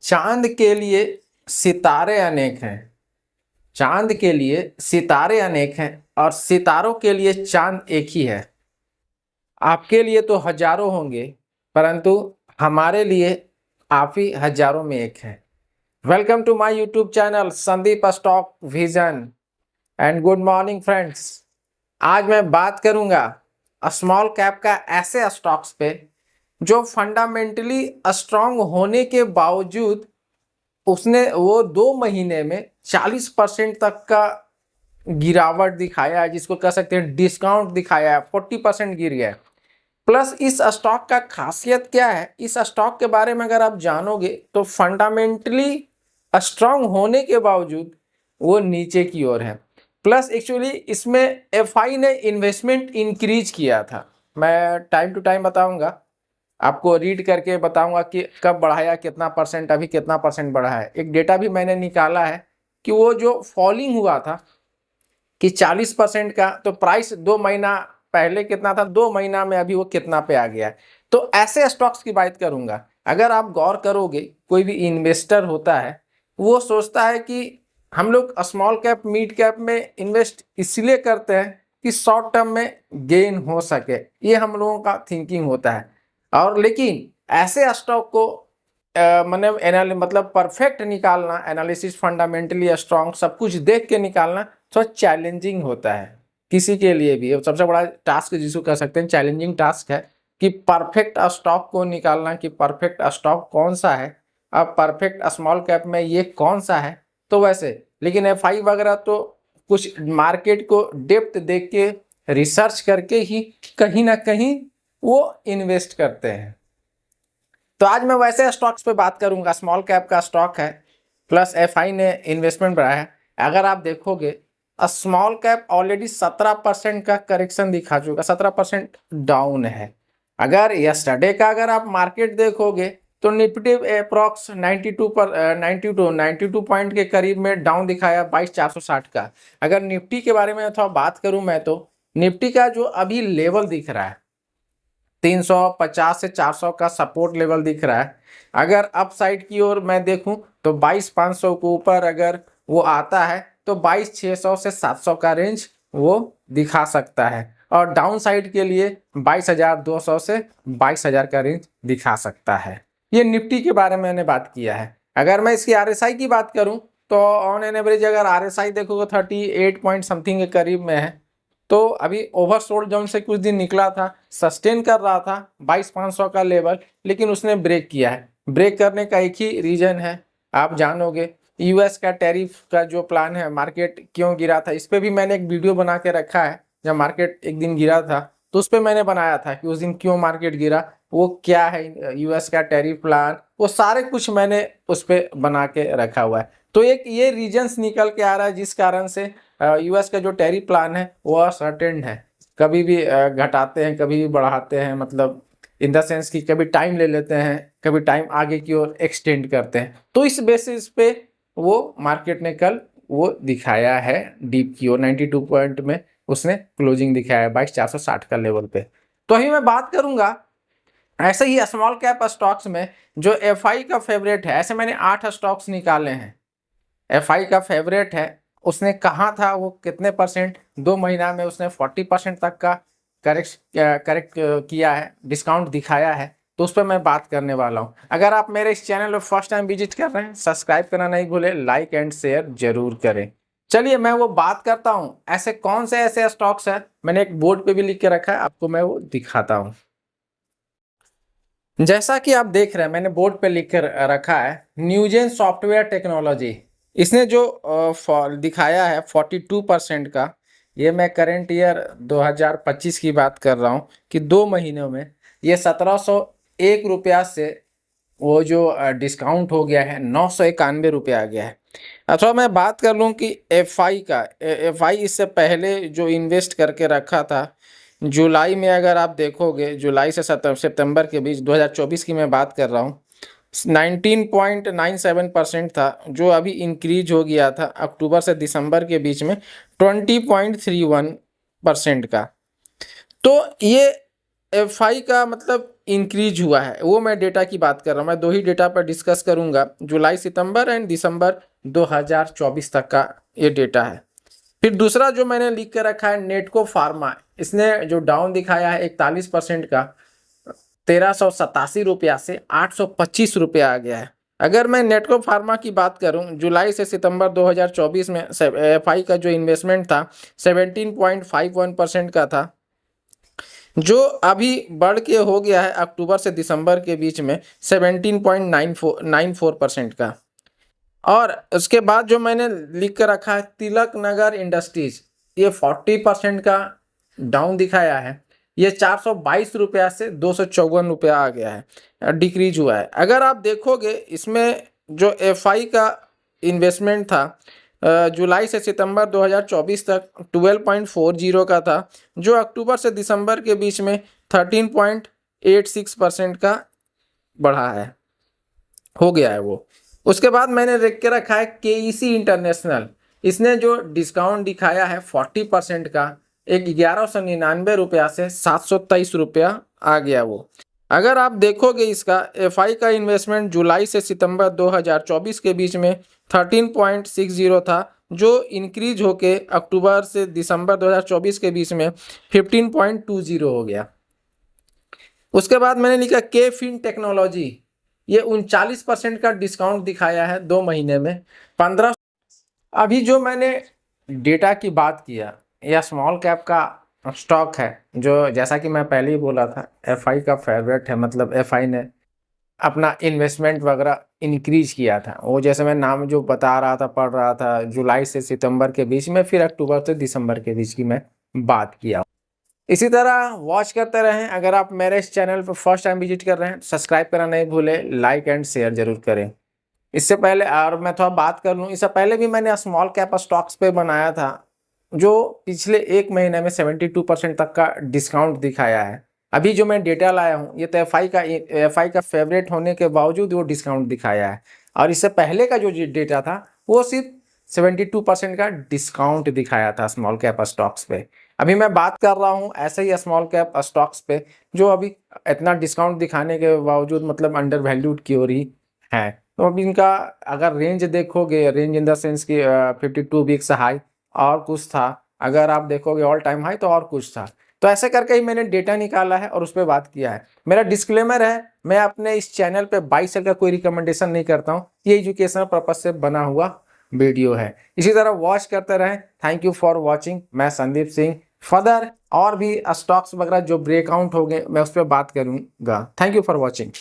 चांद के लिए सितारे अनेक हैं। चांद के लिए सितारे अनेक हैं और सितारों के लिए चांद एक ही है। आपके लिए तो हजारों होंगे, परंतु हमारे लिए आप ही हजारों में एक हैं। Welcome to my YouTube channel Sandeep stock vision and good morning friends. आज मैं बात करूंगा स्मॉल कैप का ऐसे स्टॉक्स पे जो फंडामेंटली स्ट्रांग होने के बावजूद उसने वो 2 महीने में 40% तक का गिरावट दिखाया है, जिसको कह सकते हैं डिस्काउंट दिखाया है, 40% गिर गया है। प्लस इस स्टॉक का खासियत क्या है, इस स्टॉक के बारे में अगर आप जानोगे तो फंडामेंटली स्ट्रांग होने के बावजूद वो नीचे की ओर है। प्लस एक्चुअली इसमें एफआई ने इन्वेस्टमेंट इंक्रीज किया था। मैं टाइम टू टाइम बताऊंगा, आपको रीड करके बताऊंगा कि कब बढ़ाया, कितना परसेंट, अभी कितना परसेंट बढ़ा है। एक डेटा भी मैंने निकाला है कि वो जो फॉलिंग हुआ था कि 40% का, तो प्राइस 2 महीना पहले कितना था, 2 महीना में अभी वो कितना पे आ गया है। तो ऐसे स्टॉक्स की बात करूंगा। अगर आप गौर करोगे, कोई भी इन्वेस्टर होता है वो सोचता है कि हम लोग स्मॉल कैप मिड कैप में इन्वेस्ट इसलिए करते हैं कि शॉर्ट टर्म में गेन हो सके, ये हम लोगों का थिंकिंग होता है। और लेकिन ऐसे स्टॉक को मतलब परफेक्ट निकालना, एनालिसिस फंडामेंटली स्ट्रांग सब कुछ देख के निकालना थोड़ा चैलेंजिंग होता है किसी के लिए भी। सबसे बड़ा टास्क जिसको कह सकते हैं चैलेंजिंग टास्क है कि परफेक्ट स्टॉक को निकालना, कि परफेक्ट स्टॉक कौन सा है, अब परफेक्ट स्मॉल कैप में ये कौन सा है। तो वैसे लेकिन एफआई वगैरह तो कुछ मार्केट को डेप्थ देख के रिसर्च करके ही कहीं ना कहीं वो इन्वेस्ट करते हैं। तो आज मैं वैसे स्टॉक्स पे बात करूंगा, स्मॉल कैप का स्टॉक है, प्लस एफआई ने इन्वेस्टमेंट बढ़ाया है। अगर आप देखोगे स्मॉल कैप ऑलरेडी 17% का करेक्शन दिखा चुका, 17% डाउन है। अगर यस्टरडे का अगर आप मार्केट देखोगे तो निफ्टी अप्रॉक्स 92 पॉइंट के करीब में डाउन दिखाया, 22,460 का। अगर निफ्टी के बारे में थोड़ा बात करूं मैं, तो निफ्टी का जो अभी लेवल दिख रहा है 350 से 400 का सपोर्ट लेवल दिख रहा है। अगर अप साइड की ओर मैं देखूं तो 22,500 के ऊपर अगर वो आता है तो 22,600 से 700 का रेंज वो दिखा सकता है, और डाउन साइड के लिए 22,200 से 22,000 का रेंज दिखा सकता है। ये निफ्टी के बारे में मैंने बात किया है। अगर मैं इसकी आरएसआई की बात करूं तो ऑन एन एवरेज अगर आरएसआई देखोगे 38 पॉइंट समथिंग के करीब में है। तो अभी ओवरसोल्ड जोन से कुछ दिन निकला था, सस्टेन कर रहा था 22,500 का लेवल, लेकिन उसने ब्रेक किया है। ब्रेक करने का एक ही रीजन है, आप जानोगे, यूएस का टैरिफ का जो प्लान है। मार्केट क्यों गिरा था इस पर भी मैंने एक वीडियो बना के रखा है। जब मार्केट एक दिन गिरा था तो उस पर मैंने बनाया था कि उस दिन क्यों मार्केट गिरा, वो क्या है यूएस का टैरिफ प्लान, वो सारे कुछ मैंने उस पर बना के रखा हुआ है। तो एक ये रीजन्स निकल के आ रहा है जिस कारण से यूएस का जो टैरिफ प्लान है वो असर्टेन है। कभी भी घटाते हैं, कभी भी बढ़ाते हैं, मतलब इन द सेंस कि कभी टाइम ले लेते हैं, कभी टाइम आगे की ओर एक्सटेंड करते हैं। तो इस बेसिस पे वो मार्केट ने कल वो दिखाया है डीप की ओर, 92 पॉइंट में उसने क्लोजिंग दिखाया है 22,460 का लेवल पे। तो अभी मैं बात करूंगा ऐसे ही स्मॉल कैप स्टॉक्स में जो एफआई का फेवरेट है। ऐसे मैंने 8 स्टॉक्स निकाले हैं, एफआई का फेवरेट है। उसने कहा था वो कितने परसेंट, 2 महीना में उसने 40% तक का करेक्ट किया है, डिस्काउंट दिखाया है। तो उस पर मैं बात करने वाला हूं। अगर आप मेरे इस चैनल पर फर्स्ट टाइम विजिट कर रहे हैं, सब्सक्राइब करना नहीं भूले, लाइक एंड शेयर जरूर करें। चलिए मैं वो बात करता हूं ऐसे कौन से ऐसे स्टॉक्स है, मैंने एक बोर्ड पे भी लिख के रखा है, आपको मैं वो दिखाता हूं। जैसा कि आप देख रहे हैं मैंने बोर्ड पे लिख कर रखा है न्यूजेन सॉफ्टवेयर टेक्नोलॉजी। इसने जो दिखाया है 42% का, ये मैं करंट ईयर 2025 की बात कर रहा हूँ कि 2 महीनों में ये 1701 रुपया से वो जो डिस्काउंट हो गया है 991 रुपया आ गया है। अथवा मैं बात कर लूँ कि एफआई का, एफआई इससे पहले जो इन्वेस्ट करके रखा था जुलाई में, अगर आप देखोगे जुलाई से सितंबर के बीच 2024 की मैं बात कर रहा हूँ, 19.97% था, जो अभी इंक्रीज हो गया था अक्टूबर से दिसंबर के बीच में 20.31% का। तो ये एफआई का मतलब इंक्रीज हुआ है, वो मैं डेटा की बात कर रहा हूँ। मैं दो ही डेटा पर डिस्कस करूंगा, जुलाई सितंबर एंड दिसंबर 2024 तक का ये डेटा है। फिर दूसरा जो मैंने लिख कर रखा है नेटको फार्मा, इसने जो डाउन दिखाया है 41% का, 1387 रुपया से 825 रुपया आ गया है। अगर मैं नेटको फार्मा की बात करूं, जुलाई से सितंबर 2024 में एफआई का जो इन्वेस्टमेंट था 17.51% का था, जो अभी बढ़ के हो गया है अक्टूबर से दिसंबर के बीच में 17.94% का। और उसके बाद जो मैंने लिख कर रखा है तिलक नगर इंडस्ट्रीज, ये 40% का डाउन दिखाया है। ये 422 रुपया से 254 रुपया आ गया है, डिक्रीज हुआ है। अगर आप देखोगे इसमें जो एफआई का इन्वेस्टमेंट था जुलाई से सितंबर 2024 तक 12.40 का था, जो अक्टूबर से दिसंबर के बीच में 13.86% का बढ़ा है, हो गया है वो। उसके बाद मैंने लिख के रखा है केईसी इंटरनेशनल, इसने जो डिस्काउंट दिखाया है 40% का, 1199 रुपया से 723 रुपया आ गया वो। अगर आप देखोगे इसका एफआई का इन्वेस्टमेंट जुलाई से सितंबर 2024 के बीच में 13.60 था, जो इंक्रीज होके अक्टूबर से दिसंबर 2024 के बीच में 15.20 हो गया। उसके बाद मैंने लिखा के फिन टेक्नोलॉजी, ये 39% का डिस्काउंट दिखाया है 2 महीने में 15। अभी जो मैंने डेटा की बात किया, यह स्मॉल कैप का स्टॉक है, जो जैसा कि मैं पहले ही बोला था एफआई का फेवरेट है। मतलब एफआई ने अपना इन्वेस्टमेंट वगैरह इंक्रीज किया था, वो जैसे मैं नाम जो बता रहा था, पढ़ रहा था, जुलाई से सितंबर के बीच में, फिर अक्टूबर से दिसंबर के बीच की मैं बात किया। इसी तरह वॉच करते रहें। अगर आप मेरे इस चैनल पर फर्स्ट टाइम विजिट कर रहे हैं, सब्सक्राइब करना नहीं भूलें, लाइक एंड शेयर जरूर करें। इससे पहले और मैं थोड़ा बात कर लूँ, इससे पहले भी मैंने स्मॉल कैप स्टॉक्स पे बनाया था, जो पिछले 1 महीने में 72% तक का डिस्काउंट दिखाया है। अभी जो मैं डेटा लाया हूँ, ये तो एफआई का फेवरेट होने के बावजूद वो डिस्काउंट दिखाया है। और इससे पहले का जो डेटा था वो सिर्फ 72% का डिस्काउंट दिखाया था स्मॉल कैप स्टॉक्स पे। अभी मैं बात कर रहा हूँ ऐसे ही स्मॉल कैप स्टॉक्स पे, जो अभी इतना डिस्काउंट दिखाने के बावजूद मतलब अंडर वैल्यूड की हो रही है। तो अभी इनका अगर रेंज देखोगे, रेंज इन द सेंस की 52 वीक्स हाई और कुछ था, अगर आप देखोगे ऑल टाइम हाई तो और कुछ था। तो ऐसे करके ही मैंने डेटा निकाला है और उस पर बात किया है। मेरा डिस्क्लेमर है, मैं अपने इस चैनल पे बाई सेल का कोई रिकमेंडेशन नहीं करता हूँ, ये एजुकेशनल पर्पज से बना हुआ वीडियो है। इसी तरह वॉच करते रहें। Thank you for watching. मैं संदीप सिंह। फर्दर और भी स्टॉक्स वगैरह जो ब्रेकआउट हो गए मैं उस पर बात करूंगा। Thank you for watching.